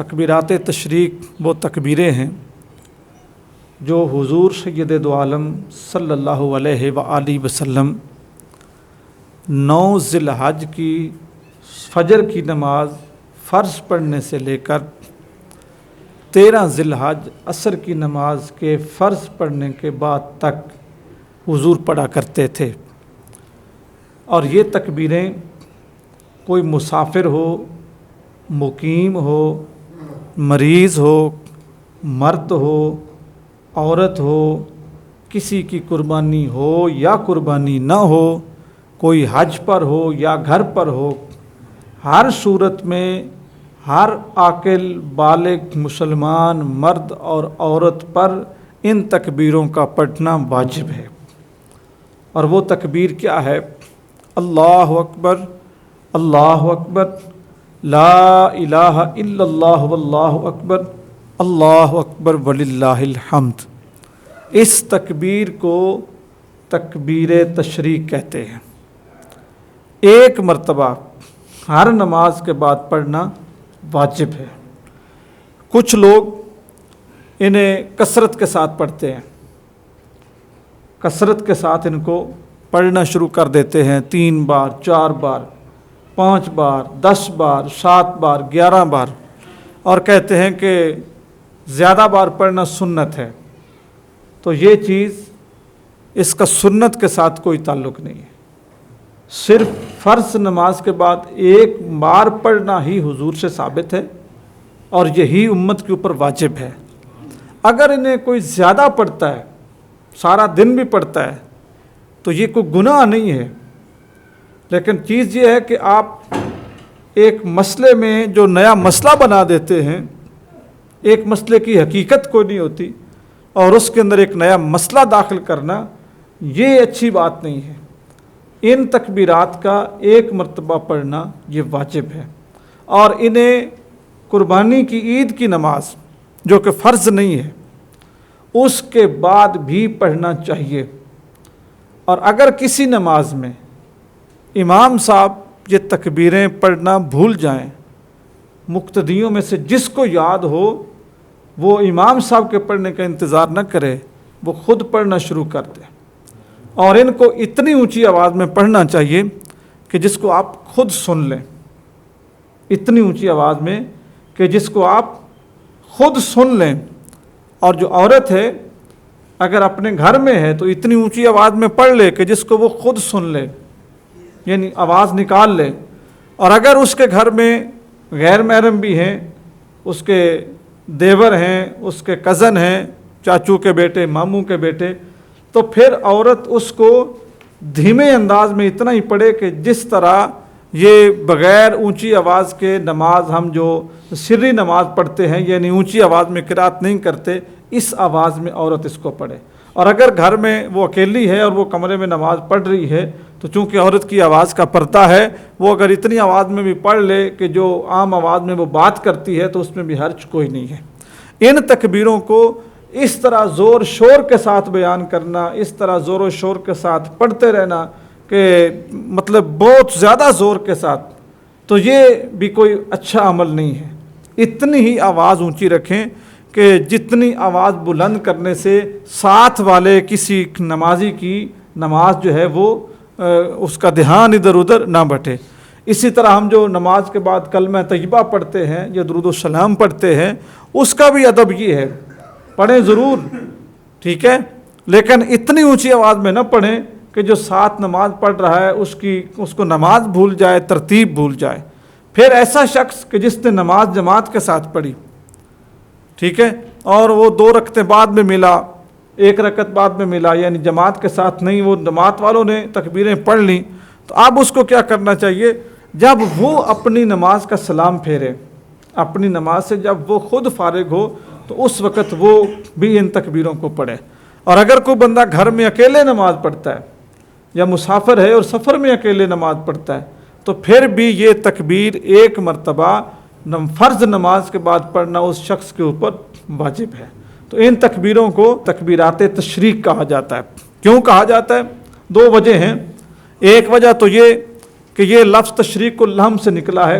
تکبیرات تشریق وہ تکبیریں ہیں جو حضور سید دو عالم صلی اللہ علیہ وآلہ وسلم 9 ذی الحج کی فجر کی نماز فرض پڑھنے سے لے کر 13 ذی الحج عصر کی نماز کے فرض پڑھنے کے بعد تک حضور پڑھا کرتے تھے۔ اور یہ تکبیریں کوئی مسافر ہو، مقیم ہو، مریض ہو، مرد ہو، عورت ہو، کسی کی قربانی ہو یا قربانی نہ ہو، کوئی حج پر ہو یا گھر پر ہو، ہر صورت میں ہر عاقل بالغ مسلمان مرد اور عورت پر ان تکبیروں کا پڑھنا واجب ہے۔ اور وہ تکبیر کیا ہے؟ اللہ اکبر، اللہ اکبر، لا الہ الا اللہ واللہ اکبر، اللہ اکبر وللہ الحمد۔ اس تکبیر کو تکبیر تشریق کہتے ہیں۔ ایک مرتبہ ہر نماز کے بعد پڑھنا واجب ہے۔ کچھ لوگ انہیں کثرت کے ساتھ پڑھتے ہیں، کثرت کے ساتھ ان کو پڑھنا شروع کر دیتے ہیں، 3 بار، 4 بار، 5 بار، 10 بار، 7 بار، 11 بار، اور کہتے ہیں کہ زیادہ بار پڑھنا سنت ہے۔ تو یہ چیز، اس کا سنت کے ساتھ کوئی تعلق نہیں ہے۔ صرف فرض نماز کے بعد ایک بار پڑھنا ہی حضور سے ثابت ہے اور یہی امت کے اوپر واجب ہے۔ اگر انہیں کوئی زیادہ پڑھتا ہے، سارا دن بھی پڑھتا ہے، تو یہ کوئی گناہ نہیں ہے۔ لیکن چیز یہ ہے کہ آپ ایک مسئلے میں جو نیا مسئلہ بنا دیتے ہیں، ایک مسئلے کی حقیقت کوئی نہیں ہوتی اور اس کے اندر ایک نیا مسئلہ داخل کرنا، یہ اچھی بات نہیں ہے۔ ان تکبیرات کا ایک مرتبہ پڑھنا یہ واجب ہے، اور انہیں قربانی کی عید کی نماز جو کہ فرض نہیں ہے اس کے بعد بھی پڑھنا چاہیے۔ اور اگر کسی نماز میں امام صاحب یہ تکبیریں پڑھنا بھول جائیں، مقتدیوں میں سے جس کو یاد ہو وہ امام صاحب کے پڑھنے کا انتظار نہ کرے، وہ خود پڑھنا شروع کر دے۔ اور ان کو اتنی اونچی آواز میں پڑھنا چاہیے کہ جس کو آپ خود سن لیں، اتنی اونچی آواز میں کہ جس کو آپ خود سن لیں۔ اور جو عورت ہے اگر اپنے گھر میں ہے تو اتنی اونچی آواز میں پڑھ لے کہ جس کو وہ خود سن لے، یعنی آواز نکال لے۔ اور اگر اس کے گھر میں غیر محرم بھی ہیں، اس کے دیور ہیں، اس کے کزن ہیں، چاچو کے بیٹے، ماموں کے بیٹے، تو پھر عورت اس کو دھیمے انداز میں اتنا ہی پڑھے کہ جس طرح یہ بغیر اونچی آواز کے نماز ہم جو سری نماز پڑھتے ہیں، یعنی اونچی آواز میں قرات نہیں کرتے، اس آواز میں عورت اس کو پڑھے۔ اور اگر گھر میں وہ اکیلی ہے اور وہ کمرے میں نماز پڑھ رہی ہے تو چونکہ عورت کی آواز کا پردہ ہے، وہ اگر اتنی آواز میں بھی پڑھ لے کہ جو عام آواز میں وہ بات کرتی ہے تو اس میں بھی حرج کوئی نہیں ہے۔ ان تکبیروں کو اس طرح زور شور کے ساتھ بیان کرنا، اس طرح زور و شور کے ساتھ پڑھتے رہنا کہ مطلب بہت زیادہ زور کے ساتھ، تو یہ بھی کوئی اچھا عمل نہیں ہے۔ اتنی ہی آواز اونچی رکھیں کہ جتنی آواز بلند کرنے سے ساتھ والے کسی نمازی کی نماز جو ہے وہ اس کا دھیان ادھر ادھر نہ بٹے۔ اسی طرح ہم جو نماز کے بعد کلمہ طیبہ پڑھتے ہیں یا درود و سلام پڑھتے ہیں، اس کا بھی ادب یہ ہے، پڑھیں ضرور، ٹھیک ہے، لیکن اتنی اونچی آواز میں نہ پڑھیں کہ جو ساتھ نماز پڑھ رہا ہے اس کو نماز بھول جائے، ترتیب بھول جائے۔ پھر ایسا شخص کہ جس نے نماز جماعت کے ساتھ پڑھی، ٹھیک ہے، اور وہ 2 رکعتیں بعد میں ملا، 1 رکعت بعد میں ملا، یعنی جماعت کے ساتھ نہیں، وہ جماعت والوں نے تکبیریں پڑھ لیں، تو اب اس کو کیا کرنا چاہیے؟ جب وہ اپنی نماز کا سلام پھیرے، اپنی نماز سے جب وہ خود فارغ ہو تو اس وقت وہ بھی ان تکبیروں کو پڑھے۔ اور اگر کوئی بندہ گھر میں اکیلے نماز پڑھتا ہے یا مسافر ہے اور سفر میں اکیلے نماز پڑھتا ہے تو پھر بھی یہ تکبیر ایک مرتبہ فرض نماز کے بعد پڑھنا اس شخص کے اوپر واجب ہے۔ تو ان تکبیروں کو تکبیرات تشریق کہا جاتا ہے۔ کیوں کہا جاتا ہے؟ 2 وجہ ہیں۔ ایک وجہ تو یہ کہ یہ لفظ تشریق اللحم سے نکلا ہے،